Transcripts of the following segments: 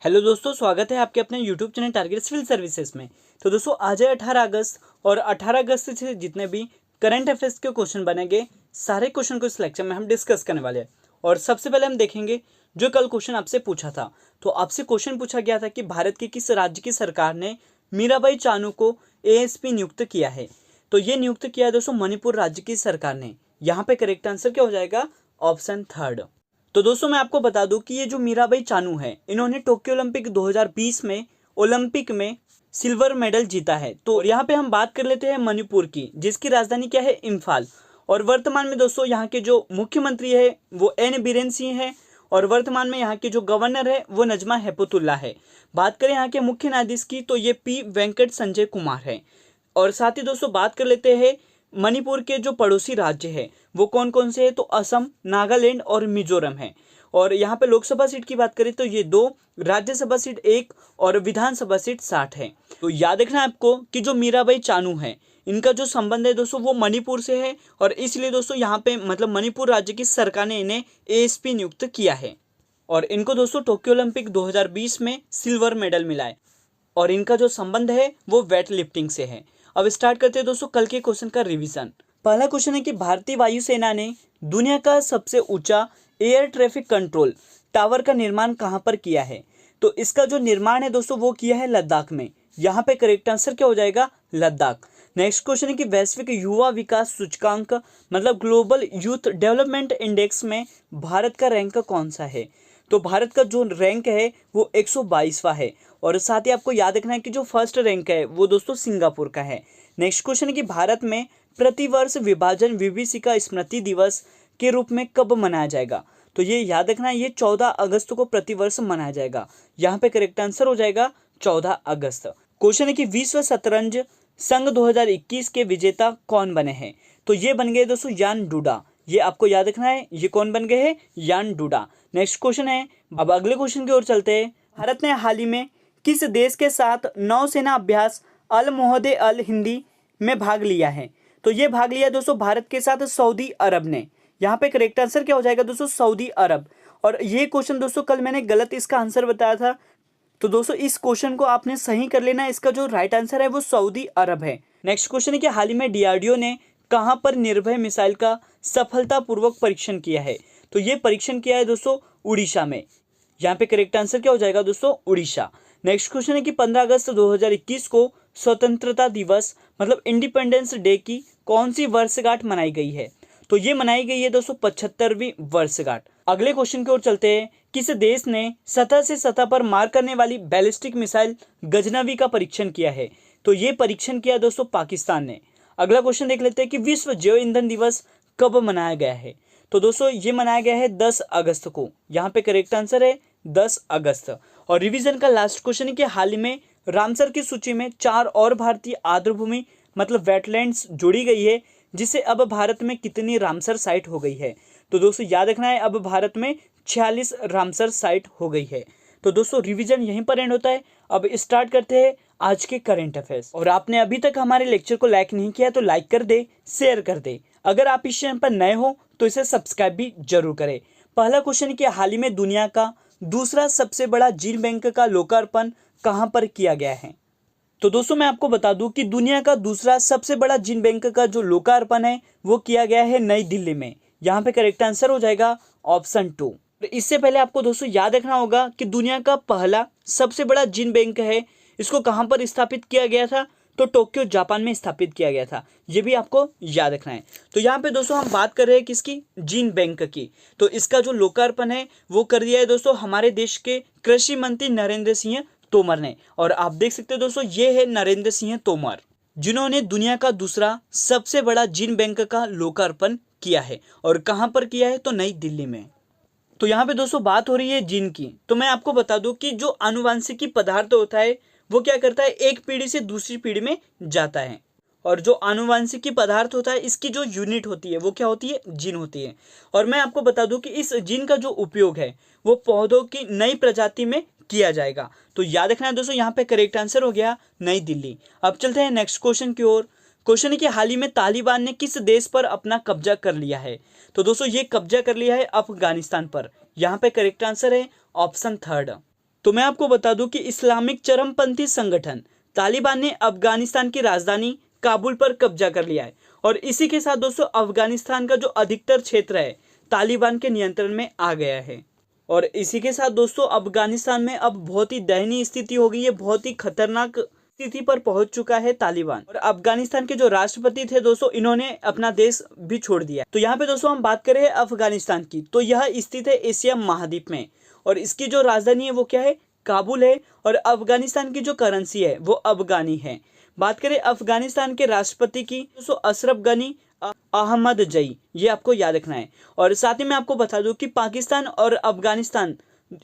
Hello दोस्तों, स्वागत है आपके अपने YouTube channel Target Civil Services में। तो दोस्तों आज है 18 अगस्त और 18 अगस्त से जितने भी करंट अफेयर्स के क्वेश्चन बनेंगे सारे क्वेश्चन को इस लेक्चर में हम डिस्कस करने वाले हैं। और सबसे पहले हम देखेंगे जो कल क्वेश्चन आपसे पूछा था। तो आपसे क्वेश्चन पूछा गया था कि भारत के किस राज्य की सरकार ने मीराबाई चानू को एएसपी नियुक्त किया है। तो ये नियुक्त किया है दोस्तों मणिपुर राज्य की सरकार ने। यहाँ पे करेक्ट आंसर क्या हो जाएगा? Option third. तो दोस्तों मैं आपको बता दूं कि ये जो मीराबाई चानू है इन्होंने टोक्यो ओलंपिक 2020 में ओलंपिक में सिल्वर मेडल जीता है। तो यहाँ पे हम बात कर लेते हैं मणिपुर की, जिसकी राजधानी क्या है? इम्फाल। और वर्तमान में दोस्तों यहाँ के जो मुख्यमंत्री है वो एन बीरेन सिंह है और वर्तमान में यहाँ के जो गवर्नर है वो नजमा हेपतुल्ला है। बात करें यहाँ के मुख्य न्यायाधीश की तो ये पी वेंकट संजय कुमार है। और साथ ही दोस्तों बात कर लेते हैं मणिपुर के जो पड़ोसी राज्य है वो कौन कौन से हैं? तो असम, नागालैंड और मिजोरम है। और यहाँ पे लोकसभा सीट की बात करें तो ये 2, राज्यसभा सीट 1 और विधानसभा सीट 60 है। तो याद रखना आपको कि जो मीराबाई चानू है इनका जो संबंध है दोस्तों वो मणिपुर से है और इसलिए दोस्तों यहाँ पे मतलब मणिपुर राज्य की सरकार ने इन्हें एएसपी नियुक्त किया है। और इनको दोस्तों टोक्यो ओलंपिक 2020 में सिल्वर मेडल मिला है और इनका जो संबंध है वो वेट लिफ्टिंग से है। अब स्टार्ट करते हैं दोस्तों कल के क्वेश्चन का रिवीजन। पहला क्वेश्चन है कि भारतीय वायुसेना ने दुनिया का सबसे ऊंचा एयर ट्रैफिक कंट्रोल टावर का निर्माण कहां पर किया है? तो इसका जो निर्माण है दोस्तों वो किया है लद्दाख में। यहाँ पे करेक्ट आंसर क्या हो जाएगा? लद्दाख। नेक्स्ट क्वेश्चन है कि वैश्विक युवा विकास सूचकांक मतलब ग्लोबल यूथ डेवलपमेंट इंडेक्स में भारत का रैंक कौन सा है? तो भारत का जो रैंक है वो 122वां है। और साथ ही आपको याद रखना है कि जो फर्स्ट रैंक है वो दोस्तों सिंगापुर का है। नेक्स्ट क्वेश्चन है कि भारत में प्रतिवर्ष विभाजन विभीषिका स्मृति दिवस के रूप में कब मनाया जाएगा? तो ये याद रखना है ये 14 अगस्त को प्रतिवर्ष मनाया जाएगा। यहाँ पे करेक्ट आंसर हो जाएगा 14 अगस्त। क्वेश्चन है कि विश्व शतरंज संघ 2021 के विजेता कौन बने हैं? तो ये बन गए दोस्तों यान डूडा। ये आपको याद रखना है ये कौन बन गए हैं? यान डूडा। नेक्स्ट क्वेश्चन है, अब अगले क्वेश्चन की ओर चलते हैं। भारत ने हाल ही में किस देश के साथ नौसेना अभ्यास अल मोहदे अल हिंदी में भाग लिया है? तो ये भाग लिया दोस्तों भारत के साथ सऊदी अरब ने। यहाँ पे करेक्ट आंसर क्या हो जाएगा दोस्तों? सऊदी अरब। और ये क्वेश्चन दोस्तों कल मैंने गलत इसका आंसर बताया था, तो दोस्तों इस क्वेश्चन को आपने सही कर लेना। इसका जो राइट आंसर है वो सऊदी अरब है। नेक्स्ट क्वेश्चन है कि हाल ही में डीआरडीओ ने कहां पर निर्भय मिसाइल का सफलतापूर्वक परीक्षण किया है? तो ये परीक्षण किया है दोस्तों उड़ीसा में। यहाँ पे करेक्ट आंसर क्या हो जाएगा दोस्तों? उड़ीसा। नेक्स्ट क्वेश्चन है कि 15 अगस्त 2021 को स्वतंत्रता दिवस मतलब इंडिपेंडेंस डे की कौन सी वर्षगांठ मनाई गई है? तो ये मनाई गई है दोस्तों 75वीं वर्षगांठ। अगले क्वेश्चन की ओर चलते हैं। किस देश ने सतह से सतह पर मार करने वाली बैलिस्टिक मिसाइल गजनवी का परीक्षण किया है? तो ये परीक्षण किया दोस्तों पाकिस्तान ने। अगला क्वेश्चन देख लेते हैं कि विश्व जैव ईंधन दिवस कब मनाया गया है? तो दोस्तों ये मनाया गया है 10 अगस्त को। यहाँ पे करेक्ट आंसर है 10 अगस्त। और रिवीजन का लास्ट क्वेश्चन है कि हाल ही में रामसर की सूची में 4 और भारतीय आर्द्रभूमि मतलब वेटलैंड्स जोड़ी गई है, जिससे अब भारत में कितनी रामसर साइट हो गई है? तो दोस्तों याद रखना है अब भारत में 46 रामसर साइट हो गई है। तो दोस्तों रिवीजन यहीं पर एंड होता है। अब स्टार्ट करते हैं आज के करंट अफेयर्स। और आपने अभी तक हमारे लेक्चर को लाइक नहीं किया तो लाइक कर दे, शेयर कर दे। अगर आप इस चैनल पर नए हो तो इसे सब्सक्राइब भी जरूर करें। पहला क्वेश्चन कि हाल ही में दुनिया का दूसरा सबसे बड़ा जीन बैंक का लोकार्पण कहां पर किया गया है? तो दोस्तों मैं आपको बता दूं कि दुनिया का दूसरा सबसे बड़ा जीन बैंक का जो लोकार्पण है वो किया गया है नई दिल्ली में। यहाँ पे करेक्ट आंसर हो जाएगा ऑप्शन 2। इससे पहले आपको दोस्तों याद रखना होगा कि दुनिया का पहला सबसे बड़ा जीन बैंक है, इसको कहां पर स्थापित किया गया था? तो टोक्यो जापान में स्थापित किया गया था। ये भी आपको याद रखना है। तो यहाँ पे दोस्तों हम बात कर रहे हैं किसकी? जीन बैंक की। तो इसका जो लोकार्पण है वो कर दिया है दोस्तों हमारे देश के कृषि मंत्री नरेंद्र सिंह तोमर ने। और आप देख सकते हैं दोस्तों ये है नरेंद्र सिंह तोमर, जिन्होंने दुनिया का दूसरा सबसे बड़ा जीन बैंक का लोकार्पण किया है। और कहां पर किया है? तो नई दिल्ली में। तो यहाँ पे दोस्तों बात हो रही है जीन की। तो मैं आपको बता दूं कि जो आनुवांशिकी पदार्थ होता है वो क्या करता है? एक पीढ़ी से दूसरी पीढ़ी में जाता है। और जो आनुवांशिकी पदार्थ होता है इसकी जो यूनिट होती है वो क्या होती है? जीन होती है। और मैं आपको बता दूं कि इस जीन का जो उपयोग है वो पौधों की नई प्रजाति में किया जाएगा। तो याद रखना है दोस्तों यहाँ पे करेक्ट आंसर हो गया नई दिल्ली। अब चलते हैं नेक्स्ट क्वेश्चन की ओर। क्वेश्चन है कि हाल ही में तालिबान ने किस देश पर अपना कब्जा कर लिया है? तो दोस्तों ये कब्जा कर लिया है अफगानिस्तान पर। यहाँ पे करेक्ट आंसर है ऑप्शन 3। तो मैं आपको बता दूं कि इस्लामिक चरमपंथी संगठन तालिबान ने अफगानिस्तान की राजधानी काबुल पर कब्जा कर लिया है और इसी के साथ दोस्तों अफगानिस्तान का जो अधिकतर क्षेत्र है तालिबान के नियंत्रण में आ गया है। और इसी के साथ दोस्तों अफगानिस्तान में अब बहुत ही दयनीय स्थिति हो गई है, बहुत ही खतरनाक स्थिति पर पहुंच चुका है तालिबान। और अफगानिस्तान के जो राष्ट्रपति थे दोस्तों, इन्होंने अपना देश भी छोड़ दिया। तो यहाँ पे दोस्तों हम बात करें अफगानिस्तान की, तो यह स्थित है एशिया महाद्वीप में और इसकी जो राजधानी है वो क्या है, काबुल है। और अफगानिस्तान की जो करेंसी है वो अफगानी है। बात करें अफगानिस्तान के राष्ट्रपति की, दोस्तों अशरफ गनी अहमद जई, ये आपको याद रखना है। और साथ ही मैं आपको बता दूं कि पाकिस्तान और अफगानिस्तान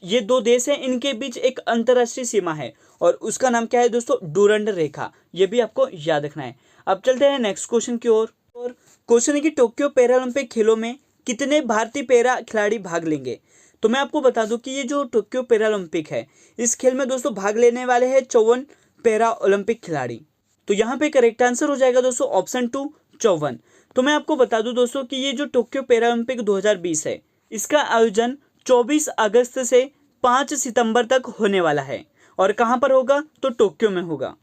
ये दो देश हैं, इनके बीच एक अंतर्राष्ट्रीय सीमा है और उसका नाम क्या है दोस्तों, डूरंड रेखा, ये भी आपको याद रखना है। अब चलते हैं नेक्स्ट क्वेश्चन की ओर। और क्वेश्चन है कि टोक्यो पैरालंपिक खेलों में कितने भारतीय पैरा खिलाड़ी भाग लेंगे। तो मैं आपको बता दूं कि ये जो टोक्यो पैरालंपिक है, इस खेल में दोस्तों भाग लेने वाले हैं 54 पैरा ओलंपिक खिलाड़ी। तो यहाँ पे करेक्ट आंसर हो जाएगा दोस्तों ऑप्शन 2, 54। तो मैं आपको बता दूं दोस्तों कि ये जो टोक्यो पैरालंपिक 2020 है, इसका आयोजन 24 अगस्त से 5 सितंबर तक होने वाला है। और कहाँ पर होगा, तो टोक्यो में होगा।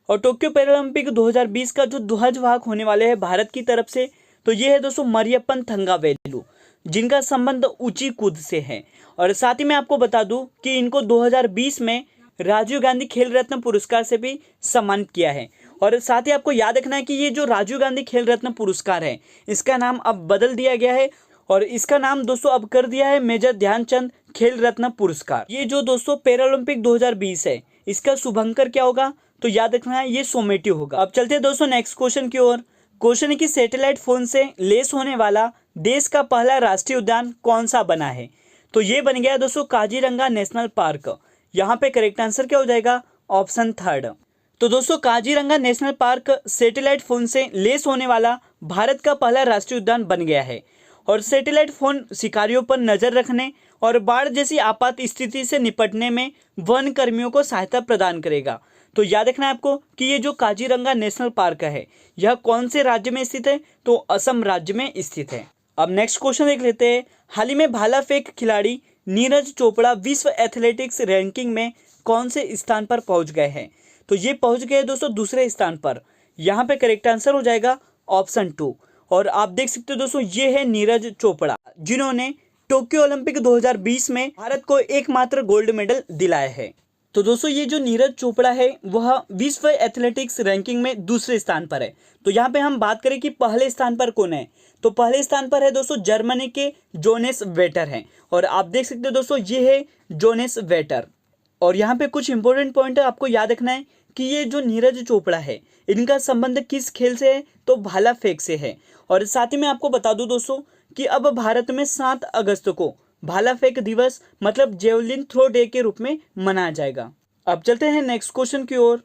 और टोक्यो पैरालंपिक 2020 का जो ध्वजवाहक होने वाले हैं भारत की तरफ से, तो ये है दोस्तों मरियप्पन थंगावेलु, जिनका संबंध ऊंची कूद से है। और साथ ही मैं आपको बता दूं कि इनको 2020 में राजीव गांधी खेल रत्न पुरस्कार से भी सम्मानित किया है। और साथ ही आपको याद रखना है कि ये जो राजीव गांधी खेल रत्न पुरस्कार है, इसका नाम अब बदल दिया गया है और इसका नाम दोस्तों अब कर दिया है मेजर ध्यानचंद खेल रत्न पुरस्कार। ये जो दोस्तों पैरालंपिक 2020 है, इसका शुभंकर क्या होगा, तो याद रखना है ये सोमेटी होगा। अब चलते हैं दोस्तों नेक्स्ट क्वेश्चन की ओर। क्वेश्चन है कि सैटेलाइट फोन से लेस होने वाला देश का पहला राष्ट्रीय उद्यान कौन सा बना है। तो ये बन गया दोस्तों काजीरंगा नेशनल पार्क। यहाँ पे करेक्ट आंसर क्या हो जाएगा, ऑप्शन 3। तो दोस्तों Kaziranga national park satellite phone से लेस होने वाला भारत का पहला राष्ट्रीय उद्यान बन गया है। और सैटेलाइट फोन शिकारियों पर नजर रखने और बाढ़ जैसी आपात स्थिति से निपटने में वन कर्मियों को सहायता प्रदान करेगा। तो याद रखना है आपको कि ये जो काजीरंगा नेशनल पार्क है, यह कौन से राज्य में स्थित है, तो असम राज्य में स्थित है। अब नेक्स्ट क्वेश्चन देख लेते हैं। हाल ही में भाला फेंक खिलाड़ी नीरज चोपड़ा विश्व एथलेटिक्स रैंकिंग में कौन से स्थान पर पहुंच गए हैं। तो ये पहुंच गए दोस्तों दूसरे स्थान पर। यहाँ पे करेक्ट आंसर हो जाएगा ऑप्शन 2। और आप देख सकते हो दोस्तों, ये है नीरज चोपड़ा, जिन्होंने टोक्यो ओलंपिक 2020 में भारत को एकमात्र गोल्ड मेडल दिलाया है। तो दोस्तों ये जो नीरज चोपड़ा है वह विश्व एथलेटिक्स रैंकिंग में दूसरे स्थान पर है। तो यहाँ पे हम बात करें कि पहले स्थान पर कौन है, तो पहले स्थान पर है दोस्तों जर्मनी के जोनेस वेटर हैं। और आप देख सकते हो दोस्तों, ये है जोनेस वेटर। और यहाँ पे कुछ इंपॉर्टेंट पॉइंट आपको याद रखना है कि ये जो नीरज चोपड़ा है, इनका संबंध किस खेल से है, तो भाला फेंक से है। और साथ ही मैं आपको बता दूं दोस्तों कि अब भारत में 7 अगस्त को भाला फेंक दिवस मतलब जेवलिन थ्रो डे के रूप में मनाया जाएगा। अब चलते हैं नेक्स्ट क्वेश्चन की ओर।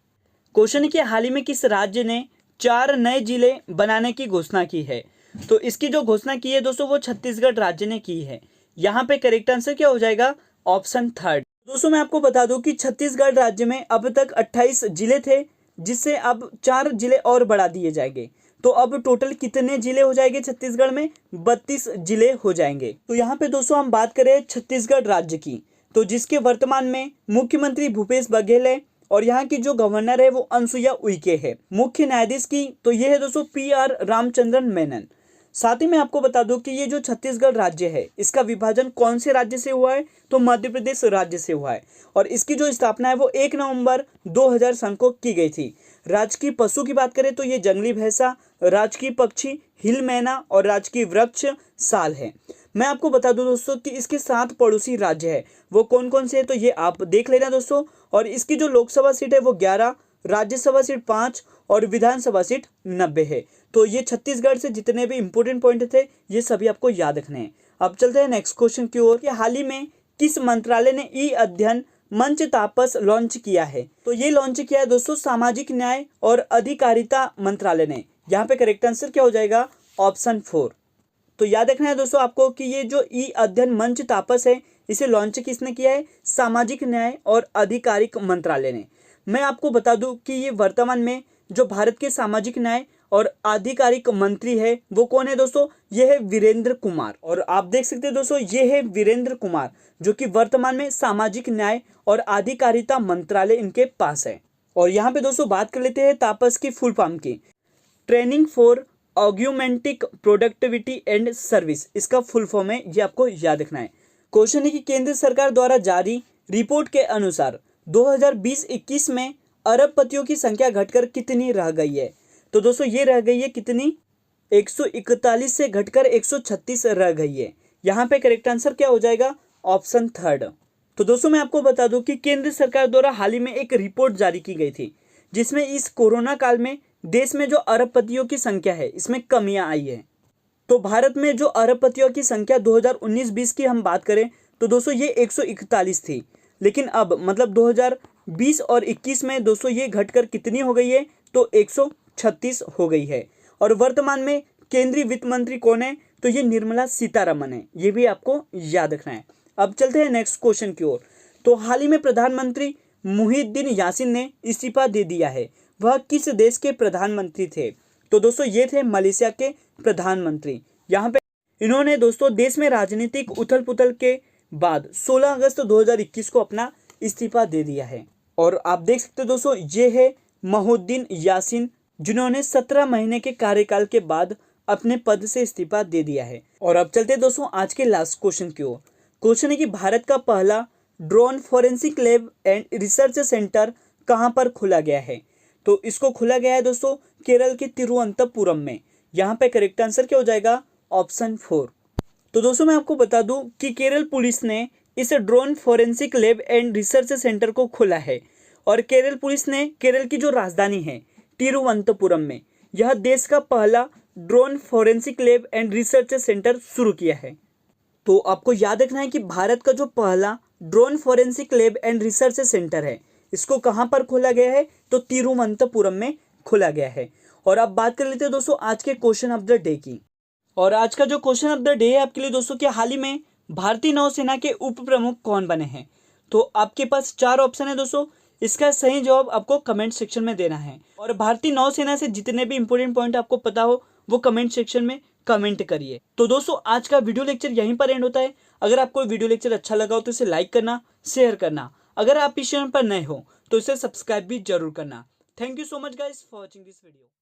क्वेश्चन है कि हाल ही में किस राज्य ने 4 नए जिले बनाने की घोषणा की है। तो इसकी जो घोषणा की है दोस्तों वो छत्तीसगढ़ राज्य ने की है। यहाँ पे करेक्ट आंसर क्या हो जाएगा, ऑप्शन 3। दोस्तों मैं आपको बता दूं कि छत्तीसगढ़ राज्य में अब तक 28 जिले थे, जिससे अब 4 जिले और बढ़ा दिए जाएंगे। तो अब टोटल कितने जिले हो जाएंगे छत्तीसगढ़ में, 32 जिले हो जाएंगे। तो यहाँ पे दोस्तों हम बात करें छत्तीसगढ़ राज्य की, तो जिसके वर्तमान में मुख्यमंत्री भूपेश बघेल है और यहाँ की जो गवर्नर है वो अनसुईया उइके है। मुख्य न्यायाधीश की तो ये है दोस्तों PR रामचंद्रन मेनन। साथ ही मैं आपको बता दूं कि ये जो छत्तीसगढ़ राज्य है, इसका विभाजन कौन से राज्य से हुआ है, तो मध्य प्रदेश राज्य से हुआ है। और इसकी जो स्थापना है वो 1 नवंबर 2000 सन को की गई थी। राजकीय पशु की बात करें तो ये जंगली भैंसा, राजकीय पक्षी हिल मैना और राजकीय वृक्ष साल है। मैं आपको बता दूं दोस्तों कि इसके 7 पड़ोसी राज्य है, वो कौन कौन से है, तो ये आप देख लेना दोस्तों। और इसकी जो लोकसभा सीट है वो 11, राज्यसभा सीट 5 और विधानसभा सीट 90 है। तो ये छत्तीसगढ़ से जितने भी इंपॉर्टेंट पॉइंट थे ये सभी आपको याद रखने हैं। अब चलते हैं नेक्स्ट क्वेश्चन की ओर कि हाल ही में किस मंत्रालय ने ई-अध्ययन मंच तापस लॉन्च किया है। तो ये लॉन्च किया है दोस्तों सामाजिक न्याय और अधिकारिता मंत्रालय ने। यहाँ पे करेक्ट आंसर क्या हो जाएगा, ऑप्शन 4। तो याद रखना है दोस्तों आपको कि ये जो ई-अध्ययन मंच तापस है, इसे लॉन्च किसने किया है, सामाजिक न्याय और अधिकारिक मंत्रालय ने। मैं आपको बता दूं कि ये वर्तमान में जो भारत के सामाजिक न्याय और आधिकारिक मंत्री है वो कौन है दोस्तों, ये है वीरेंद्र कुमार। और आप देख सकते हैं दोस्तों, ये है वीरेंद्र कुमार जो कि वर्तमान में सामाजिक न्याय और आधिकारिता मंत्रालय इनके पास है। और यहाँ पे दोस्तों बात कर लेते हैं तापस की फुल फॉर्म की, training for augmenting productivity and service, इसका फुल फॉर्म है, ये आपको याद रखना है। क्वेश्चन है कि केंद्र सरकार द्वारा जारी रिपोर्ट के अनुसार 2020-21 में अरबपतियों की संख्या घटकर कितनी रह गई है। तो दोस्तों ये रह गई है कितनी, 141 से घटकर 136 रह गई है। यहाँ पे करेक्ट आंसर क्या हो जाएगा, ऑप्शन थर्ड। तो दोस्तों मैं आपको बता दूं कि केंद्र सरकार द्वारा हाल ही में एक रिपोर्ट जारी की गई थी जिसमें इस कोरोना काल में देश में जो अरबपतियों की संख्या है इसमें कमियां आई है। तो भारत में जो अरबपतियों की संख्या 2019-20 की हम बात करें तो दोस्तों ये 141 थी, लेकिन अब मतलब 2020 और 21 में दोस्तों ये घटकर कितनी हो गई है, तो 136 हो गई है। और वर्तमान में केंद्रीय वित्त मंत्री कौन है, तो ये निर्मला सीतारमन है, ये भी आपको याद रखना है। अब चलते हैं नेक्स्ट क्वेश्चन की ओर। तो हाल ही में प्रधानमंत्री मुहिउद्दीन यासीन ने इस्तीफा दे दिया है, वह किस देश के प्रधानमंत्री थे। तो दोस्तों ये थे मलेशिया के प्रधानमंत्री। यहाँ पे इन्होंने दोस्तों देश में राजनीतिक उथल पुथल के बाद 16 अगस्त 2021 को अपना इस्तीफा दे दिया है। और आप देख सकते हो दोस्तों ये है मुहिउद्दीन यासीन, जिन्होंने 17 महीने के कार्यकाल के बाद अपने पद से इस्तीफा दे दिया है। और अब चलते हैं दोस्तों आज के लास्ट क्वेश्चन की ओर। क्वेश्चन है कि भारत का पहला drone forensic lab and research centre कहां पर खोला गया है। तो इसको खोला गया है दोस्तों केरल के तिरुवनंतपुरम में। यहाँ पे करेक्ट आंसर क्या हो जाएगा, ऑप्शन 4। तो दोस्तों मैं आपको बता दूं कि केरल पुलिस ने इस drone forensic lab and research centre को खोला है। और केरल पुलिस ने केरल की जो राजधानी है तिरुवनंतपुरम में यह देश का पहला drone forensic lab and research centre शुरू किया है। तो आपको याद रखना है कि भारत का जो पहला drone forensic lab and research centre है इसको कहां पर खोला गया है, तो तिरुवनंतपुरम में खोला गया है। और अब बात कर लेते हैं दोस्तों आज के क्वेश्चन ऑफ द डे की। और आज का जो क्वेश्चन ऑफ द डे है आपके लिए दोस्तों कि हाल ही में भारतीय नौसेना के उप प्रमुख कौन बने हैं। तो आपके पास 4 ऑप्शन है दोस्तों, इसका सही जवाब आपको कमेंट सेक्शन में देना है। और भारतीय नौसेना से जितने भी इंपॉर्टेंट पॉइंट आपको पता हो वो कमेंट सेक्शन में कमेंट करिए। तो दोस्तों आज का वीडियो लेक्चर यहीं पर एंड होता है। अगर आपको वीडियो लेक्चर अच्छा लगा हो तो इसे लाइक करना, शेयर करना। अगर आप इस चैनल पर नए हो तो इसे सब्सक्राइब भी जरूर करना। Thank you so much guys for watching this video.